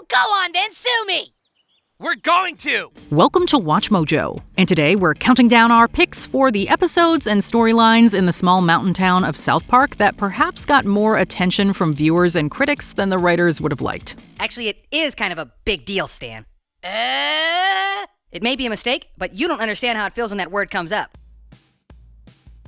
Well, go on then, sue me! We're going to! Welcome to Watch Mojo, and today we're counting down our picks for the episodes and storylines in the small mountain town of South Park that perhaps got more attention from viewers and critics than the writers would have liked. Actually, it is kind of a big deal, Stan. It may be a mistake, but you don't understand how it feels when that word comes up.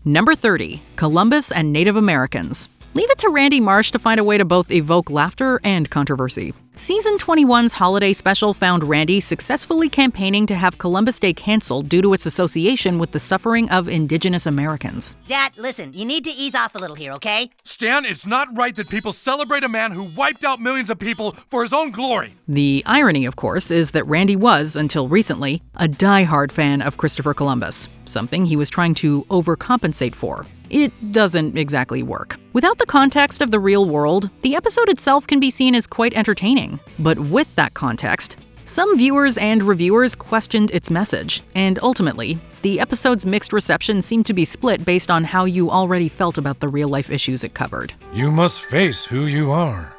Number 30, Columbus and Native Americans. Leave it to Randy Marsh to find a way to both evoke laughter and controversy. Season 21's holiday special found Randy successfully campaigning to have Columbus Day canceled due to its association with the suffering of Indigenous Americans. Dad, listen, you need to ease off a little here, okay? Stan, it's not right that people celebrate a man who wiped out millions of people for his own glory. The irony, of course, is that Randy was, until recently, a die-hard fan of Christopher Columbus, something he was trying to overcompensate for. It doesn't exactly work. Without the context of the real world, the episode itself can be seen as quite entertaining. But with that context, some viewers and reviewers questioned its message, and ultimately, the episode's mixed reception seemed to be split based on how you already felt about the real-life issues it covered. You must face who you are.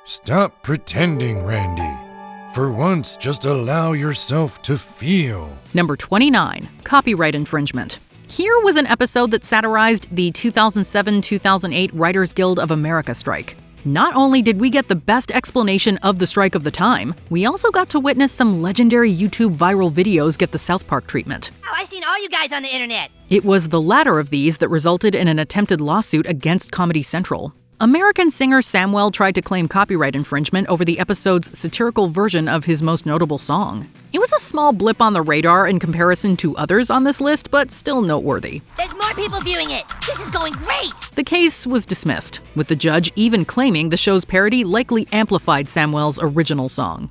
Stop pretending, Randy. For once, just allow yourself to feel. Number 29, copyright infringement. Here was an episode that satirized the 2007-2008 Writers Guild of America strike. Not only did we get the best explanation of the strike of the time, we also got to witness some legendary YouTube viral videos get the South Park treatment. Oh, I've seen all you guys on the internet. It was the latter of these that resulted in an attempted lawsuit against Comedy Central. American singer Samwell tried to claim copyright infringement over the episode's satirical version of his most notable song. It was a small blip on the radar in comparison to others on this list, but still noteworthy. There's more people viewing it. This is going great. The case was dismissed, with the judge even claiming the show's parody likely amplified Samwell's original song.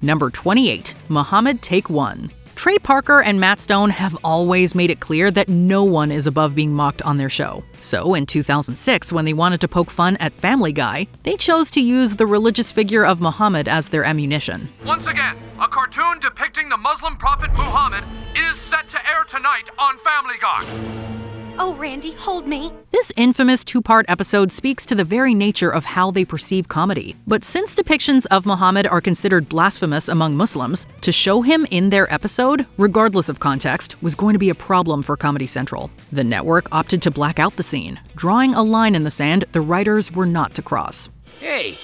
Number 28, Muhammad Take One. Trey Parker and Matt Stone have always made it clear that no one is above being mocked on their show. So in 2006, when they wanted to poke fun at Family Guy, they chose to use the religious figure of Muhammad as their ammunition. Once again, a cartoon depicting the Muslim prophet Muhammad is set to air tonight on Family Guy. Oh, Randy, hold me. This infamous two-part episode speaks to the very nature of how they perceive comedy. But since depictions of Muhammad are considered blasphemous among Muslims, to show him in their episode, regardless of context, was going to be a problem for Comedy Central. The network opted to black out the scene, drawing a line in the sand the writers were not to cross. Hey,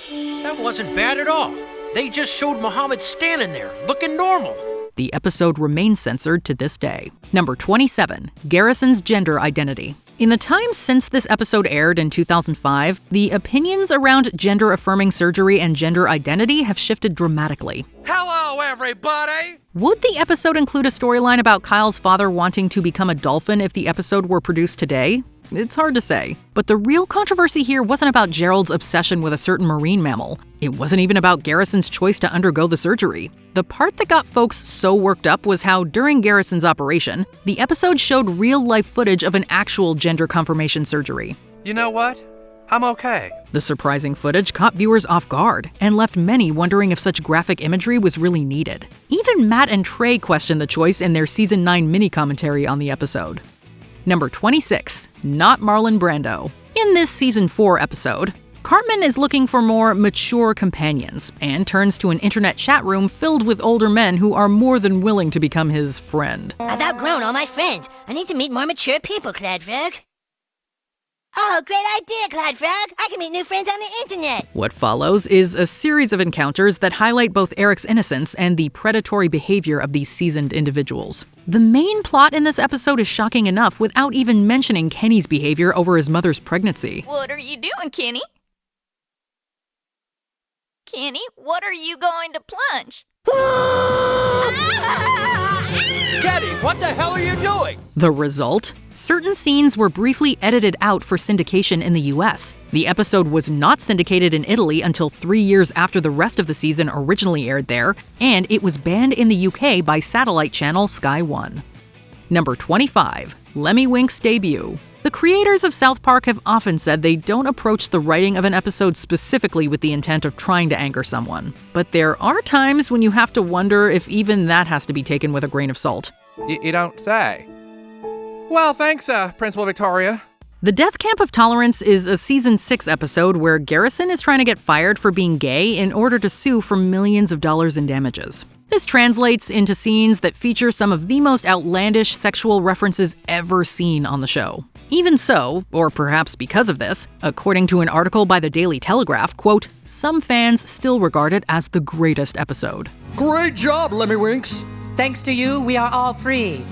that wasn't bad at all. They just showed Muhammad standing there, looking normal. The episode remains censored to this day. Number 27, Garrison's gender identity. In the time since this episode aired in 2005, the opinions around gender-affirming surgery and gender identity have shifted dramatically. Hello, everybody! Would the episode include a storyline about Kyle's father wanting to become a dolphin if the episode were produced today? It's hard to say. But the real controversy here wasn't about Gerald's obsession with a certain marine mammal. It wasn't even about Garrison's choice to undergo the surgery. The part that got folks so worked up was how, during Garrison's operation, the episode showed real-life footage of an actual gender confirmation surgery. You know what? I'm okay. The surprising footage caught viewers off guard and left many wondering if such graphic imagery was really needed. Even Matt and Trey questioned the choice in their Season 9 mini-commentary on the episode. Number 26, Not Marlon Brando. In this Season 4 episode, Cartman is looking for more mature companions and turns to an internet chat room filled with older men who are more than willing to become his friend. I've outgrown all my friends. I need to meet more mature people, Clyde Frog. Oh, great idea, Clyde Frog. I can meet new friends on the internet. What follows is a series of encounters that highlight both Eric's innocence and the predatory behavior of these seasoned individuals. The main plot in this episode is shocking enough without even mentioning Kenny's behavior over his mother's pregnancy. What are you doing, Kenny? Kenny, what are you going to plunge? Kenny, what the hell are you doing? The result? Certain scenes were briefly edited out for syndication in the US. The episode was not syndicated in Italy until 3 years after the rest of the season originally aired there, and it was banned in the UK by satellite channel Sky One. Number 25, Lemmy Wink's debut. The creators of South Park have often said they don't approach the writing of an episode specifically with the intent of trying to anger someone. But there are times when you have to wonder if even that has to be taken with a grain of salt. You don't say. Well, thanks, Principal Victoria. The Death Camp of Tolerance is a Season 6 episode where Garrison is trying to get fired for being gay in order to sue for millions of dollars in damages. This translates into scenes that feature some of the most outlandish sexual references ever seen on the show. Even so, or perhaps because of this, according to an article by the Daily Telegraph, quote, some fans still regard it as the greatest episode. Great job, Lemmywinks! Thanks to you, we are all free.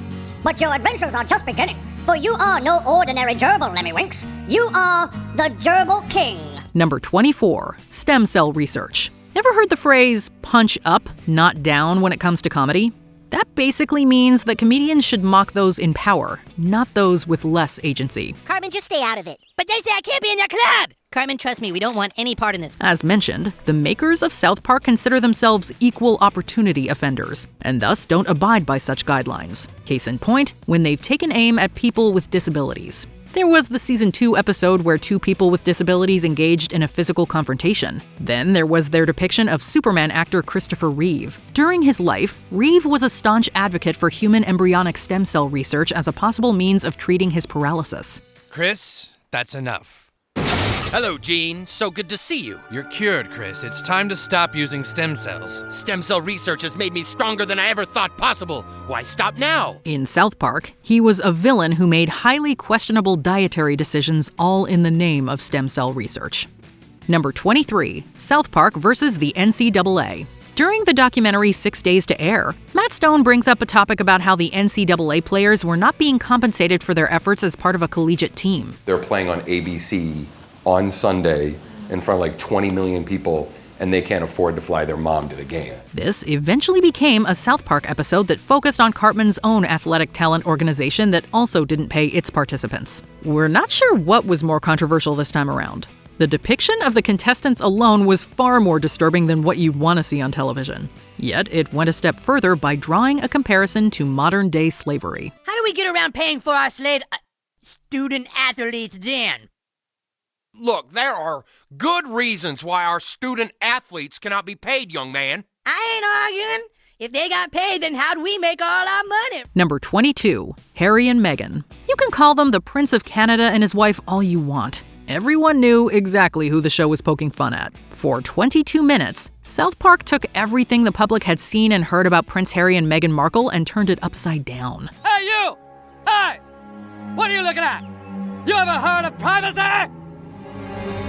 But your adventures are just beginning, for you are no ordinary gerbil, Lemmywinks. You are the Gerbil King. Number 24, stem cell research. Ever heard the phrase punch up, not down when it comes to comedy? That basically means that comedians should mock those in power, not those with less agency. Cartman, just stay out of it. But they say I can't be in their club! Cartman, trust me, we don't want any part in this. As mentioned, the makers of South Park consider themselves equal opportunity offenders, and thus don't abide by such guidelines. Case in point, when they've taken aim at people with disabilities. There was the Season 2 episode where two people with disabilities engaged in a physical confrontation. Then there was their depiction of Superman actor Christopher Reeve. During his life, Reeve was a staunch advocate for human embryonic stem cell research as a possible means of treating his paralysis. Chris, that's enough. Hello, Gene. So good to see you. You're cured, Chris. It's time to stop using stem cells. Stem cell research has made me stronger than I ever thought possible. Why stop now? In South Park, he was a villain who made highly questionable dietary decisions all in the name of stem cell research. Number 23, South Park versus the NCAA. During the documentary 6 Days to Air, Matt Stone brings up a topic about how the NCAA players were not being compensated for their efforts as part of a collegiate team. They're playing on ABC on Sunday in front of like 20 million people, and they can't afford to fly their mom to the game. This eventually became a South Park episode that focused on Cartman's own athletic talent organization that also didn't pay its participants. We're not sure what was more controversial this time around. The depiction of the contestants alone was far more disturbing than what you'd want to see on television. Yet it went a step further by drawing a comparison to modern-day slavery. How do we get around paying for our student athletes then? Look, there are good reasons why our student athletes cannot be paid, young man. I ain't arguing. If they got paid, then how'd we make all our money? Number 22, Harry and Meghan. You can call them the Prince of Canada and his wife all you want. Everyone knew exactly who the show was poking fun at. For 22 minutes, South Park took everything the public had seen and heard about Prince Harry and Meghan Markle and turned it upside down. Hey, you! Hey! What are you looking at? You ever heard of privacy?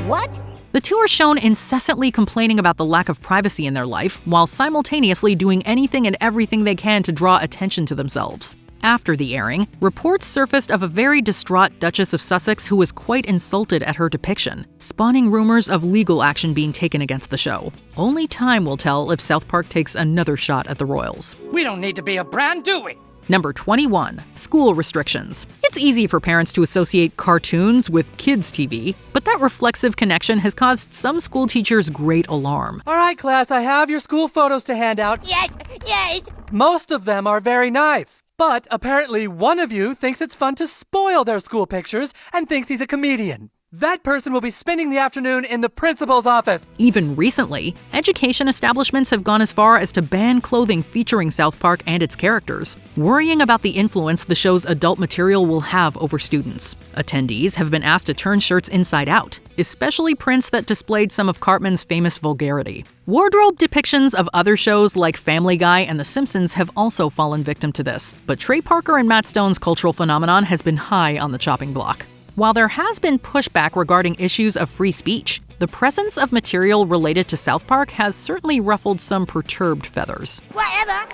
What? The two are shown incessantly complaining about the lack of privacy in their life, while simultaneously doing anything and everything they can to draw attention to themselves. After the airing, reports surfaced of a very distraught Duchess of Sussex who was quite insulted at her depiction, spawning rumors of legal action being taken against the show. Only time will tell if South Park takes another shot at the royals. We don't need to be a brand, do we? Number 21, school restrictions. It's easy for parents to associate cartoons with kids' TV, but that reflexive connection has caused some school teachers great alarm. All right, class, I have your school photos to hand out. Yes. Most of them are very nice. But apparently one of you thinks it's fun to spoil their school pictures and thinks he's a comedian. That person will be spending the afternoon in the principal's office. Even recently, education establishments have gone as far as to ban clothing featuring South Park and its characters, worrying about the influence the show's adult material will have over students. Attendees have been asked to turn shirts inside out, especially prints that displayed some of Cartman's famous vulgarity. Wardrobe depictions of other shows like Family Guy and The Simpsons have also fallen victim to this, but Trey Parker and Matt Stone's cultural phenomenon has been high on the chopping block. While there has been pushback regarding issues of free speech, the presence of material related to South Park has certainly ruffled some perturbed feathers. Whatever,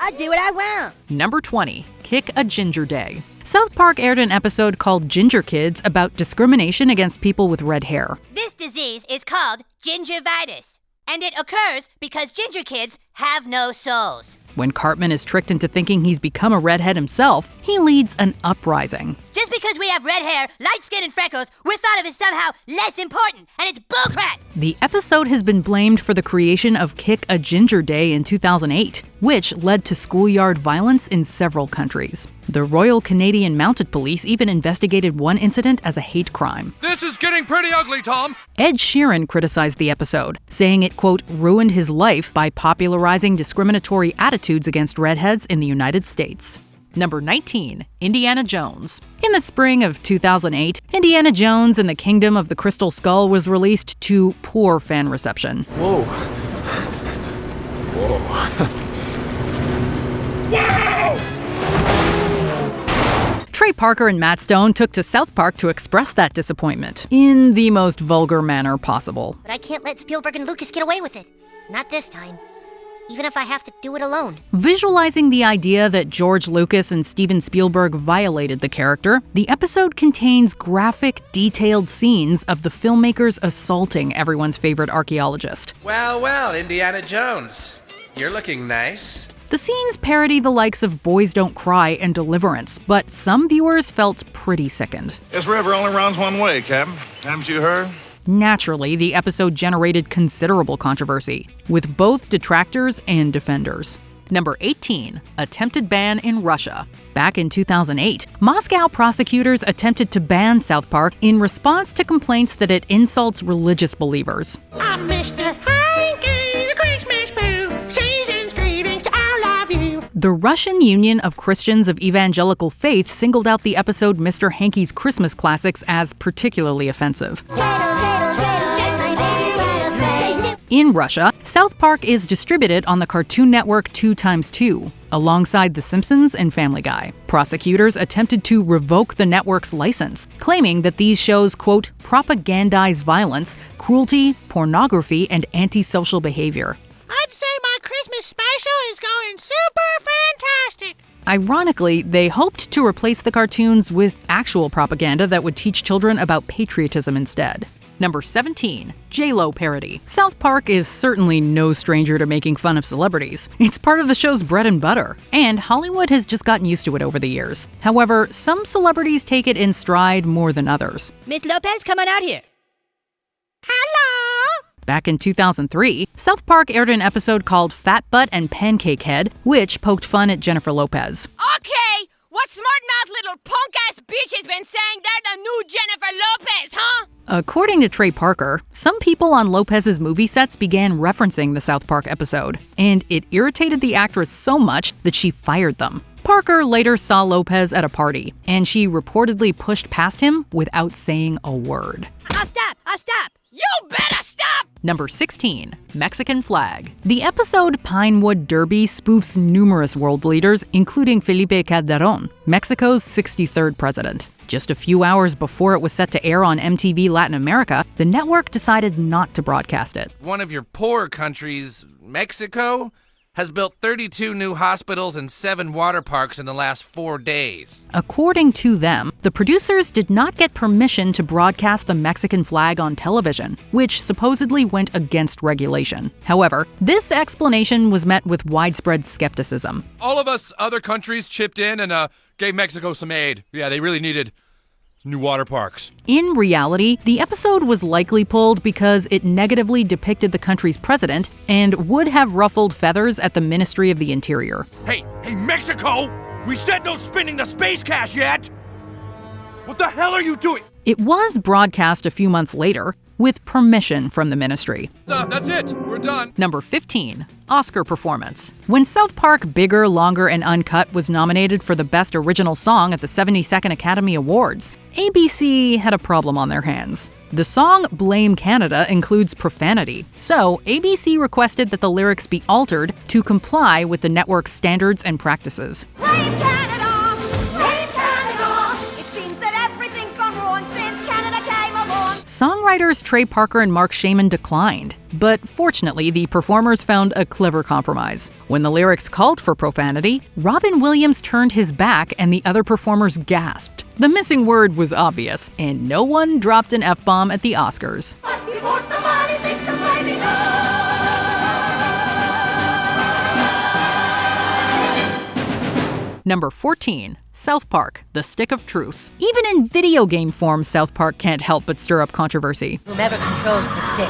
I'll do what I want. Number 20, Kick a Ginger Day. South Park aired an episode called Ginger Kids about discrimination against people with red hair. This disease is called gingivitis, and it occurs because ginger kids have no souls. When Cartman is tricked into thinking he's become a redhead himself, he leads an uprising. Just because we have red hair, light skin, and freckles, we're thought of as somehow less important, and it's bullcrap! The episode has been blamed for the creation of Kick a Ginger Day in 2008, which led to schoolyard violence in several countries. The Royal Canadian Mounted Police even investigated one incident as a hate crime. This is getting pretty ugly, Tom! Ed Sheeran criticized the episode, saying it, quote, ruined his life by popularizing discriminatory attitudes against redheads in the United States. Number 19, Indiana Jones. In the spring of 2008, Indiana Jones and the Kingdom of the Crystal Skull was released to poor fan reception. Whoa. Wow! Trey Parker and Matt Stone took to South Park to express that disappointment in the most vulgar manner possible. But I can't let Spielberg and Lucas get away with it. Not this time. Even if I have to do it alone. Visualizing the idea that George Lucas and Steven Spielberg violated the character, the episode contains graphic, detailed scenes of the filmmakers assaulting everyone's favorite archaeologist. Well, Indiana Jones. You're looking nice. The scenes parody the likes of Boys Don't Cry and Deliverance, but some viewers felt pretty sickened. This river only runs one way, Captain. Haven't you heard? Naturally, the episode generated considerable controversy, with both detractors and defenders. Number 18, attempted ban in Russia. Back in 2008, Moscow prosecutors attempted to ban South Park in response to complaints that it insults religious believers. I'm Mr. Hanky, the Christmas Pooh. Season's greetings to all of you. The Russian Union of Christians of Evangelical Faith singled out the episode Mr. Hanky's Christmas Classics as particularly offensive. In Russia, South Park is distributed on the Cartoon Network 2x2, alongside The Simpsons and Family Guy. Prosecutors attempted to revoke the network's license, claiming that these shows, quote, propagandize violence, cruelty, pornography, and antisocial behavior. I'd say my Christmas special is going super fantastic. Ironically, they hoped to replace the cartoons with actual propaganda that would teach children about patriotism instead. Number 17, J-Lo parody. South Park is certainly no stranger to making fun of celebrities. It's part of the show's bread and butter, and Hollywood has just gotten used to it over the years. However, some celebrities take it in stride more than others. Miss Lopez, come on out here. Hello? Back in 2003, South Park aired an episode called Fat Butt and Pancake Head, which poked fun at Jennifer Lopez. Okay, what smart-mouthed little punk-ass bitch has been saying they're the new Jennifer Lopez, huh? According to Trey Parker, some people on Lopez's movie sets began referencing the South Park episode, and it irritated the actress so much that she fired them. Parker later saw Lopez at a party, and she reportedly pushed past him without saying a word. I'll stop! You better stop! Number 16, Mexican flag. The episode Pinewood Derby spoofs numerous world leaders, including Felipe Calderón, Mexico's 63rd president. Just a few hours before it was set to air on MTV Latin America, the network decided not to broadcast it. One of your poor countries, Mexico, has built 32 new hospitals and 7 water parks in the last 4 days. According to them, the producers did not get permission to broadcast the Mexican flag on television, which supposedly went against regulation. However, this explanation was met with widespread skepticism. All of us other countries chipped in and gave Mexico some aid. Yeah, they really needed new water parks. In reality, the episode was likely pulled because it negatively depicted the country's president and would have ruffled feathers at the Ministry of the Interior. Hey, Mexico! We said no spending the space cash yet! What the hell are you doing? It was broadcast a few months later, with permission from the ministry. That's it. We're done. Number 15, Oscar performance. When South Park Bigger, Longer, and Uncut was nominated for the Best Original Song at the 72nd Academy Awards, ABC had a problem on their hands. The song Blame Canada includes profanity, so ABC requested that the lyrics be altered to comply with the network's standards and practices. Blame Canada! Blame Canada! It seems that everything's gone wrong since Canada came along. Songwriters Trey Parker and Mark Shaman declined, but fortunately the performers found a clever compromise. When the lyrics called for profanity, Robin Williams turned his back and the other performers gasped. The missing word was obvious, and no one dropped an F-bomb at the Oscars. But before somebody thinks of blaming us. Number 14, South Park, The Stick of Truth. Even in video game form, South Park can't help but stir up controversy. Whomever controls the stick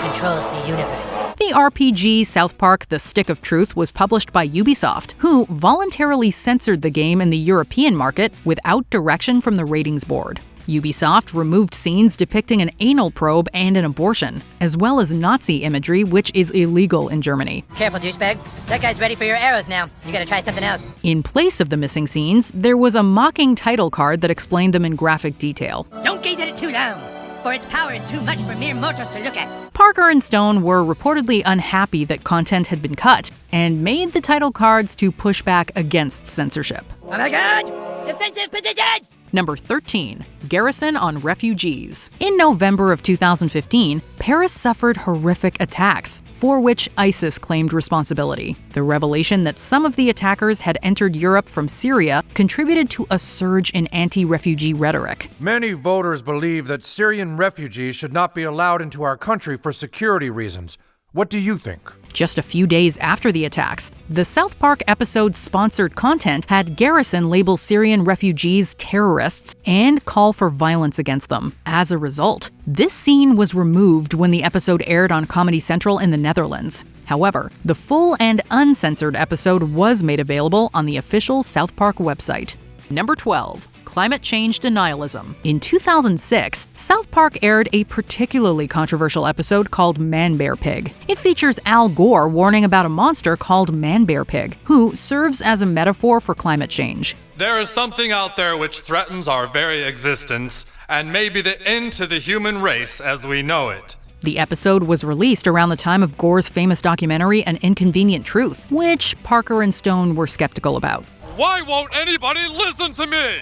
controls the universe. The RPG South Park, The Stick of Truth was published by Ubisoft, who voluntarily censored the game in the European market without direction from the ratings board. Ubisoft removed scenes depicting an anal probe and an abortion, as well as Nazi imagery, which is illegal in Germany. Careful, douchebag. That guy's ready for your arrows now. You gotta try something else. In place of the missing scenes, there was a mocking title card that explained them in graphic detail. Don't gaze at it too long, for its power is too much for mere mortals to look at. Parker and Stone were reportedly unhappy that content had been cut and made the title cards to push back against censorship. Oh my god! Defensive positions! Number 13, Garrison on Refugees. In November of 2015, Paris suffered horrific attacks, for which ISIS claimed responsibility. The revelation that some of the attackers had entered Europe from Syria contributed to a surge in anti-refugee rhetoric. Many voters believe that Syrian refugees should not be allowed into our country for security reasons. What do you think? Just a few days after the attacks, the South Park episode's sponsored content had Garrison label Syrian refugees terrorists and call for violence against them. As a result, this scene was removed when the episode aired on Comedy Central in the Netherlands. However, the full and uncensored episode was made available on the official South Park website. Number 12. Climate change denialism. In 2006, South Park aired a particularly controversial episode called Man Bear Pig. It features Al Gore warning about a monster called Man Bear Pig, who serves as a metaphor for climate change. There is something out there which threatens our very existence, and may be the end to the human race as we know it. The episode was released around the time of Gore's famous documentary An Inconvenient Truth, which Parker and Stone were skeptical about. Why won't anybody listen to me?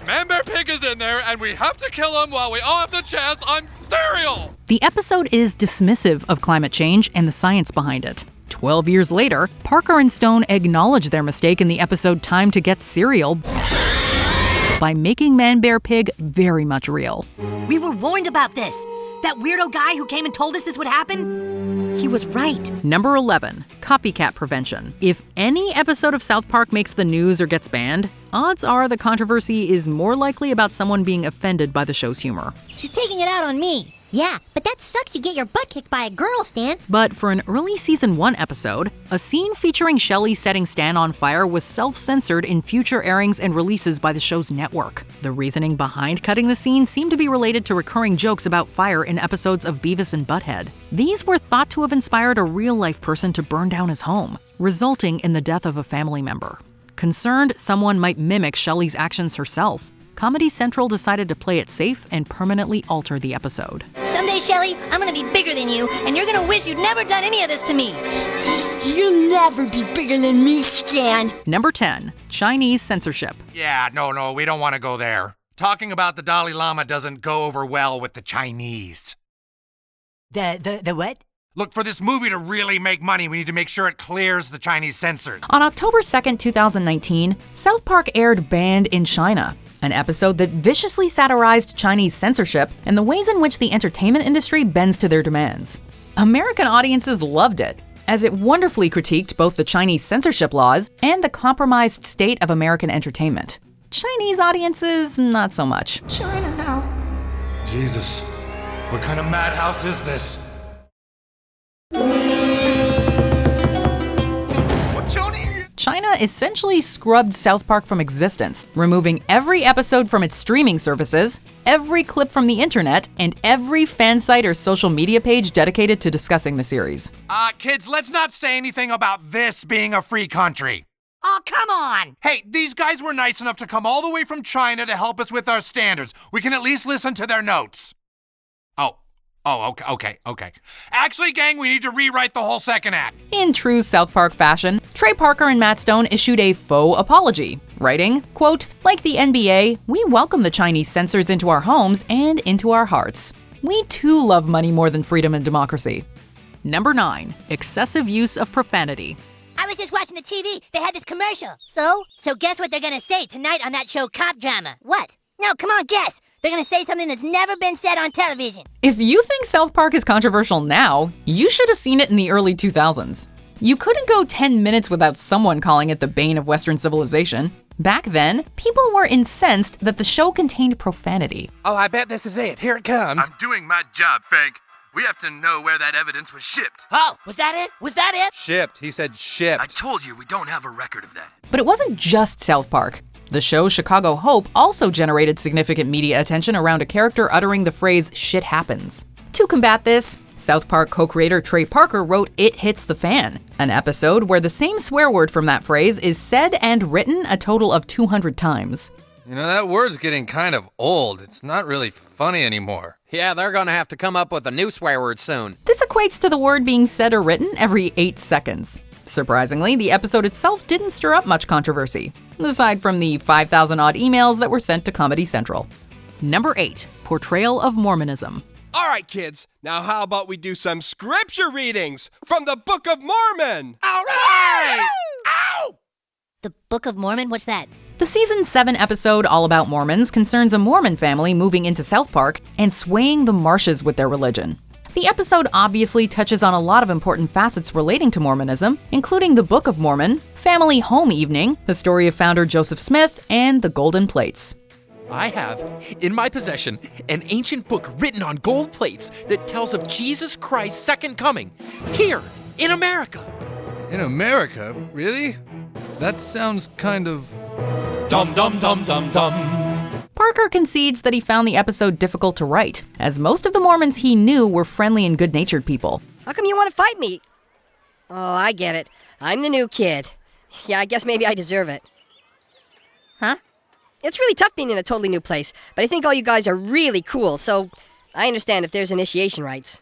Man Bear Pig is in there, and we have to kill him while we all have the chance on cereal! The episode is dismissive of climate change and the science behind it. 12 years later, Parker and Stone acknowledge their mistake in the episode Time to Get Cereal by making Man Bear Pig very much real. We were warned about this. That weirdo guy who came and told us this would happen, he was right. Number 11, copycat prevention. If any episode of South Park makes the news or gets banned, odds are the controversy is more likely about someone being offended by the show's humor. She's taking it out on me. Yeah, but that sucks you get your butt kicked by a girl, Stan. But for an early season 1 episode, a scene featuring Shelley setting Stan on fire was self-censored in future airings and releases by the show's network. The reasoning behind cutting the scene seemed to be related to recurring jokes about fire in episodes of Beavis and Butthead. These were thought to have inspired a real-life person to burn down his home, resulting in the death of a family member. Concerned someone might mimic Shelley's actions herself, Comedy Central decided to play it safe and permanently alter the episode. Someday, Shelley, I'm gonna be bigger than you, and you're gonna wish you'd never done any of this to me. You'll never be bigger than me, Stan. Number 10, Chinese censorship. Yeah, no, we don't want to go there. Talking about the Dalai Lama doesn't go over well with the Chinese. The what? Look, for this movie to really make money, we need to make sure it clears the Chinese censors. On October 2nd, 2019, South Park aired Banned in China, an episode that viciously satirized Chinese censorship and the ways in which the entertainment industry bends to their demands. American audiences loved it, as it wonderfully critiqued both the Chinese censorship laws and the compromised state of American entertainment. Chinese audiences, not so much. China now. Jesus, what kind of madhouse is this? China essentially scrubbed South Park from existence, removing every episode from its streaming services, every clip from the internet, and every fan site or social media page dedicated to discussing the series. Kids, let's not say anything about this being a free country. Oh, come on! Hey, these guys were nice enough to come all the way from China to help us with our standards. We can at least listen to their notes. Oh, okay. Actually, gang, we need to rewrite the whole second act. In true South Park fashion, Trey Parker and Matt Stone issued a faux apology, writing, quote, "Like the NBA, we welcome the Chinese censors into our homes and into our hearts. We too love money more than freedom and democracy." Number 9, excessive use of profanity. I was just watching the TV. They had this commercial. So guess what they're gonna say tonight on that show Cop Drama? What? No, come on, guess. They're gonna say something that's never been said on television. If you think South Park is controversial now, you should have seen it in the early 2000s. You couldn't go 10 minutes without someone calling it the bane of Western civilization. Back then, people were incensed that the show contained profanity. Oh, I bet this is it. Here it comes. I'm doing my job, Frank. We have to know where that evidence was shipped. Oh, was that it? Was that it? Shipped. He said shipped. I told you we don't have a record of that. But it wasn't just South Park. The show Chicago Hope also generated significant media attention around a character uttering the phrase, "shit happens." To combat this, South Park co-creator Trey Parker wrote It Hits the Fan, an episode where the same swear word from that phrase is said and written a total of 200 times. You know, that word's getting kind of old. It's not really funny anymore. Yeah, they're gonna have to come up with a new swear word soon. This equates to the word being said or written every 8 seconds. Surprisingly, the episode itself didn't stir up much controversy, aside from the 5,000-odd emails that were sent to Comedy Central. Number 8. Portrayal of Mormonism. All right, kids, now how about we do some scripture readings from the Book of Mormon? All right! Ow! The Book of Mormon? What's that? The Season 7 episode all about Mormons concerns a Mormon family moving into South Park and swaying the marshes with their religion. The episode obviously touches on a lot of important facets relating to Mormonism, including the Book of Mormon, family home evening, the story of founder Joseph Smith, and the golden plates. I have, in my possession, an ancient book written on gold plates that tells of Jesus Christ's second coming, here, in America. In America? Really? That sounds kind of... Dum dum dum dum dum. Parker concedes that he found the episode difficult to write, as most of the Mormons he knew were friendly and good-natured people. How come you want to fight me? Oh, I get it. I'm the new kid. Yeah, I guess maybe I deserve it. Huh? It's really tough being in a totally new place, but I think all you guys are really cool, so I understand if there's initiation rites.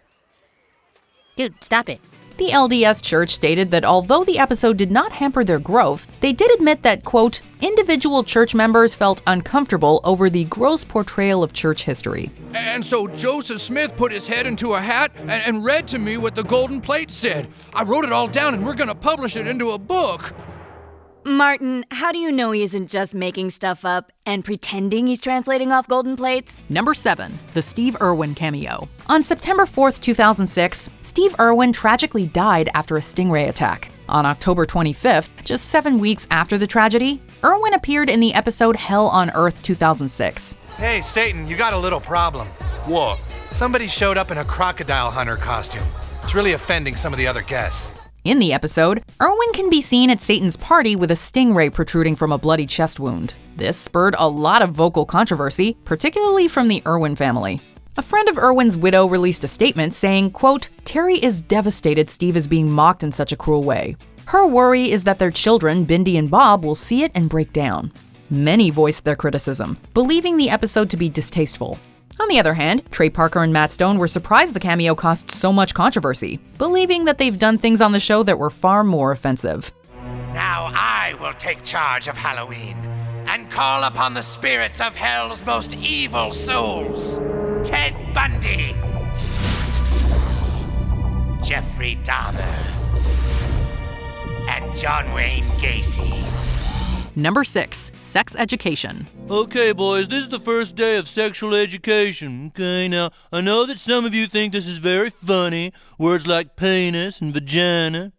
Dude, stop it. The LDS Church stated that although the episode did not hamper their growth, they did admit that, quote, individual church members felt uncomfortable over the gross portrayal of church history. And so Joseph Smith put his head into a hat and read to me what the golden plate said. I wrote it all down and we're gonna publish it into a book. Martin, how do you know he isn't just making stuff up and pretending he's translating off golden plates? Number 7. The Steve Irwin cameo. On September 4th, 2006, Steve Irwin tragically died after a stingray attack. On October 25th, just 7 weeks after the tragedy, Irwin appeared in the episode Hell on Earth 2006. Hey, Satan, you got a little problem. What? Somebody showed up in a crocodile hunter costume. It's really offending some of the other guests. In the episode, Irwin can be seen at Satan's party with a stingray protruding from a bloody chest wound. This spurred a lot of vocal controversy, particularly from the Irwin family. A friend of Irwin's widow released a statement saying, quote, Terry is devastated Steve is being mocked in such a cruel way. Her worry is that their children, Bindi and Bob, will see it and break down. Many voiced their criticism, believing the episode to be distasteful. On the other hand, Trey Parker and Matt Stone were surprised the cameo caused so much controversy, believing that they've done things on the show that were far more offensive. Now I will take charge of Halloween and call upon the spirits of hell's most evil souls. Ted Bundy, Jeffrey Dahmer, and John Wayne Gacy. Number 6. Sex education. Okay, boys, this is the first day of sexual education, okay? Now, I know that some of you think this is very funny, words like penis and vagina.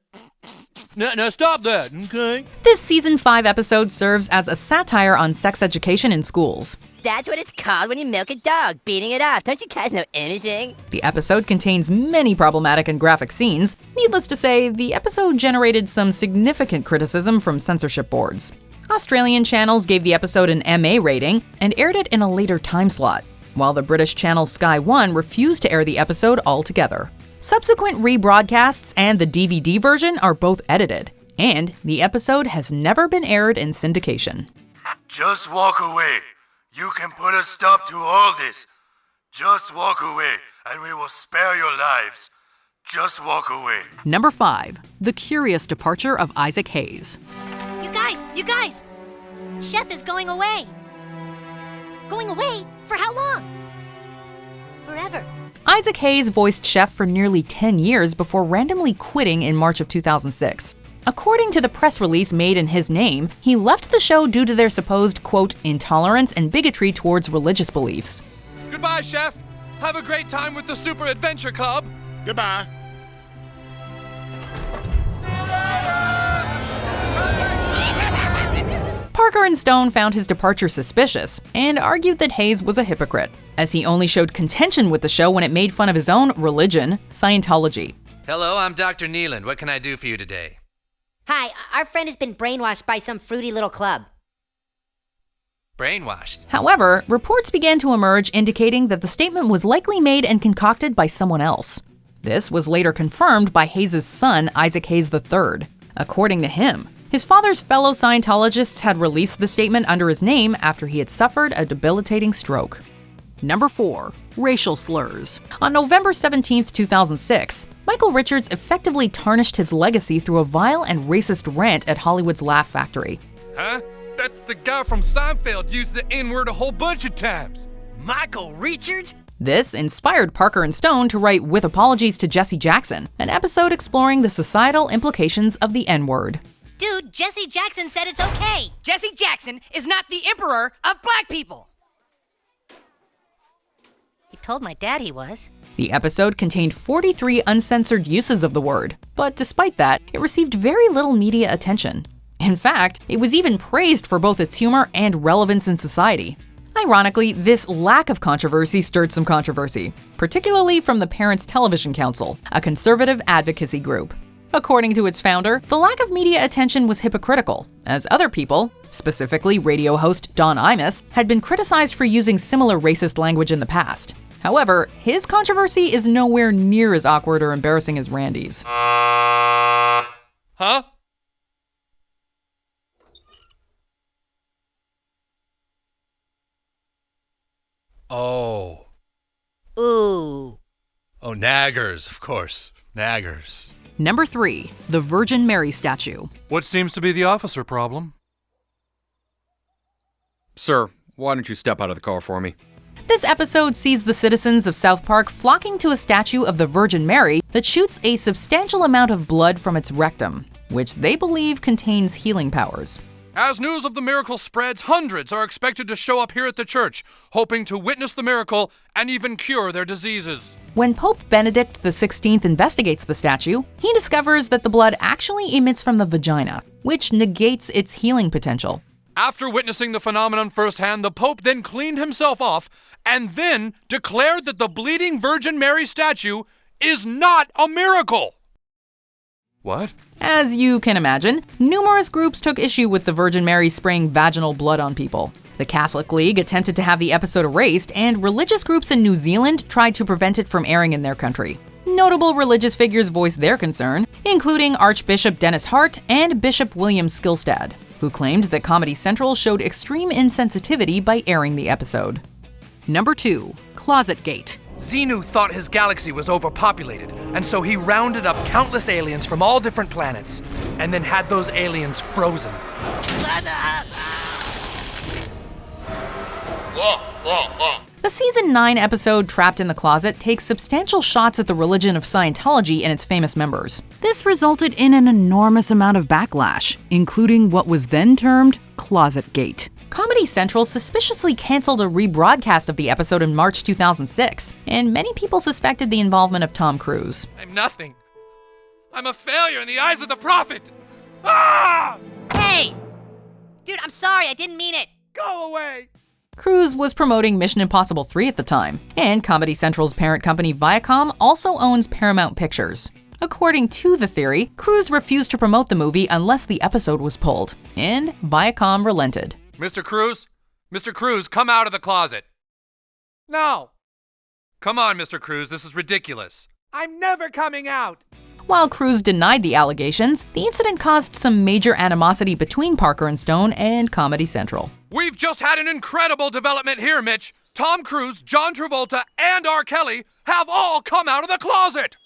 Now stop that, okay? This Season 5 episode serves as a satire on sex education in schools. That's what it's called when you milk a dog, beating it off. Don't you guys know anything? The episode contains many problematic and graphic scenes. Needless to say, the episode generated some significant criticism from censorship boards. Australian channels gave the episode an MA rating and aired it in a later time slot, while the British channel Sky One refused to air the episode altogether. Subsequent rebroadcasts and the DVD version are both edited, and the episode has never been aired in syndication. Just walk away. You can put a stop to all this. Just walk away, and we will spare your lives. Just walk away. Number 5. The curious departure of Isaac Hayes. You guys! Chef is going away! Going away? For how long? Forever. Isaac Hayes voiced Chef for nearly 10 years before randomly quitting in March of 2006. According to the press release made in his name, he left the show due to their supposed, quote, intolerance and bigotry towards religious beliefs. Goodbye, Chef. Have a great time with the Super Adventure Club. Goodbye. Parker and Stone found his departure suspicious and argued that Hayes was a hypocrite, as he only showed contention with the show when it made fun of his own religion, Scientology. Hello, I'm Dr. Neeland. What can I do for you today? Hi, our friend has been brainwashed by some fruity little club. Brainwashed. However, reports began to emerge indicating that the statement was likely made and concocted by someone else. This was later confirmed by Hayes' son, Isaac Hayes III. According to him, his father's fellow Scientologists had released the statement under his name after he had suffered a debilitating stroke. Number 4. Racial slurs. On November 17, 2006, Michael Richards effectively tarnished his legacy through a vile and racist rant at Hollywood's Laugh Factory. Huh? That's the guy from Seinfeld used the N-word a whole bunch of times. Michael Richards? This inspired Parker and Stone to write With Apologies to Jesse Jackson, an episode exploring the societal implications of the N-word. Dude, Jesse Jackson said it's okay. Jesse Jackson is not the emperor of black people. He told my dad he was. The episode contained 43 uncensored uses of the word, but despite that, it received very little media attention. In fact, it was even praised for both its humor and relevance in society. Ironically, this lack of controversy stirred some controversy, particularly from the Parents Television Council, a conservative advocacy group. According to its founder, the lack of media attention was hypocritical, as other people, specifically radio host Don Imus, had been criticized for using similar racist language in the past. However, his controversy is nowhere near as awkward or embarrassing as Randy's. Huh? Oh. Ooh. Oh, naggers, of course. Naggers. Number 3. The Virgin Mary statue. What seems to be the officer problem? Sir, why don't you step out of the car for me? This episode sees the citizens of South Park flocking to a statue of the Virgin Mary that shoots a substantial amount of blood from its rectum, which they believe contains healing powers. As news of the miracle spreads, hundreds are expected to show up here at the church, hoping to witness the miracle and even cure their diseases. When Pope Benedict XVI investigates the statue, he discovers that the blood actually emits from the vagina, which negates its healing potential. After witnessing the phenomenon firsthand, the Pope then cleaned himself off and then declared that the bleeding Virgin Mary statue is not a miracle. What? As you can imagine, numerous groups took issue with the Virgin Mary spraying vaginal blood on people. The Catholic League attempted to have the episode erased, and religious groups in New Zealand tried to prevent it from airing in their country. Notable religious figures voiced their concern, including Archbishop Dennis Hart and Bishop William Skilstad, who claimed that Comedy Central showed extreme insensitivity by airing the episode. Number 2. Closetgate. Xenu thought his galaxy was overpopulated, and so he rounded up countless aliens from all different planets, and then had those aliens frozen. The Season 9 episode Trapped in the Closet takes substantial shots at the religion of Scientology and its famous members. This resulted in an enormous amount of backlash, including what was then termed Closetgate. Comedy Central suspiciously canceled a rebroadcast of the episode in March 2006, and many people suspected the involvement of Tom Cruise. I'm nothing. I'm a failure in the eyes of the prophet. Ah! Hey! Dude, I'm sorry, I didn't mean it. Go away! Cruise was promoting Mission Impossible 3 at the time, and Comedy Central's parent company Viacom also owns Paramount Pictures. According to the theory, Cruise refused to promote the movie unless the episode was pulled, and Viacom relented. Mr. Cruise? Mr. Cruise, come out of the closet. No. Come on, Mr. Cruise, this is ridiculous. I'm never coming out. While Cruise denied the allegations, the incident caused some major animosity between Parker and Stone and Comedy Central. We've just had an incredible development here, Mitch. Tom Cruise, John Travolta, and R. Kelly have all come out of the closet.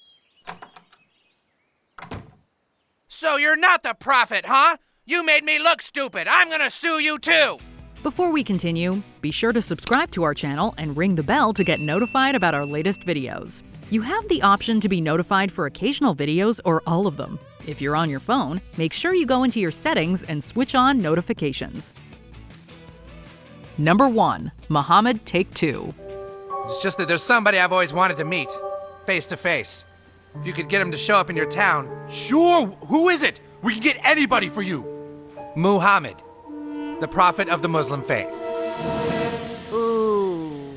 So you're not the prophet, huh? You made me look stupid. I'm gonna sue you too. Before we continue, be sure to subscribe to our channel and ring the bell to get notified about our latest videos. You have the option to be notified for occasional videos or all of them. If you're on your phone, make sure you go into your settings and switch on notifications. Number 1. Muhammad Take 2. It's just that there's somebody I've always wanted to meet, face to face. If you could get him to show up in your town. Sure, who is it? We can get anybody for you. Muhammad, the prophet of the Muslim faith. Ooh.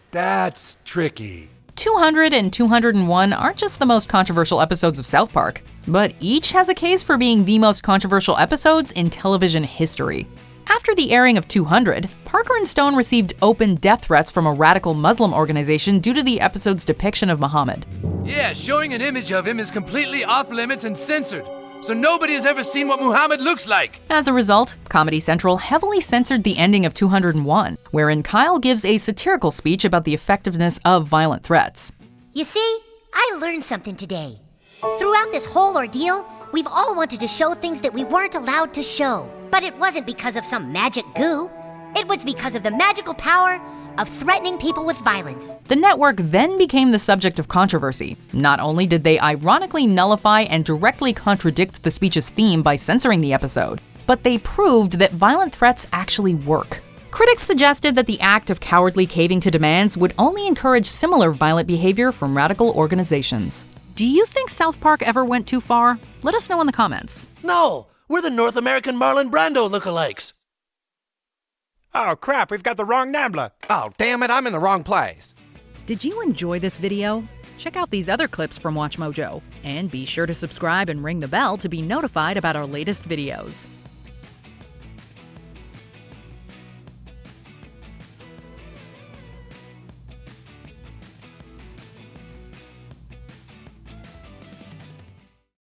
That's tricky. 200 and 201 aren't just the most controversial episodes of South Park, but each has a case for being the most controversial episodes in television history. After the airing of 200, Parker and Stone received open death threats from a radical Muslim organization due to the episode's depiction of Muhammad. Yeah, showing an image of him is completely off limits and censored, so nobody has ever seen what Muhammad looks like. As a result, Comedy Central heavily censored the ending of 201, wherein Kyle gives a satirical speech about the effectiveness of violent threats. You see, I learned something today. Throughout this whole ordeal, we've all wanted to show things that we weren't allowed to show. But it wasn't because of some magic goo. It was because of the magical power of threatening people with violence. The network then became the subject of controversy. Not only did they ironically nullify and directly contradict the speech's theme by censoring the episode, but they proved that violent threats actually work. Critics suggested that the act of cowardly caving to demands would only encourage similar violent behavior from radical organizations. Do you think South Park ever went too far? Let us know in the comments. No, we're the North American Marlon Brando lookalikes. Oh crap, we've got the wrong Nambla. Oh, damn it, I'm in the wrong place. Did you enjoy this video? Check out these other clips from WatchMojo, and be sure to subscribe and ring the bell to be notified about our latest videos.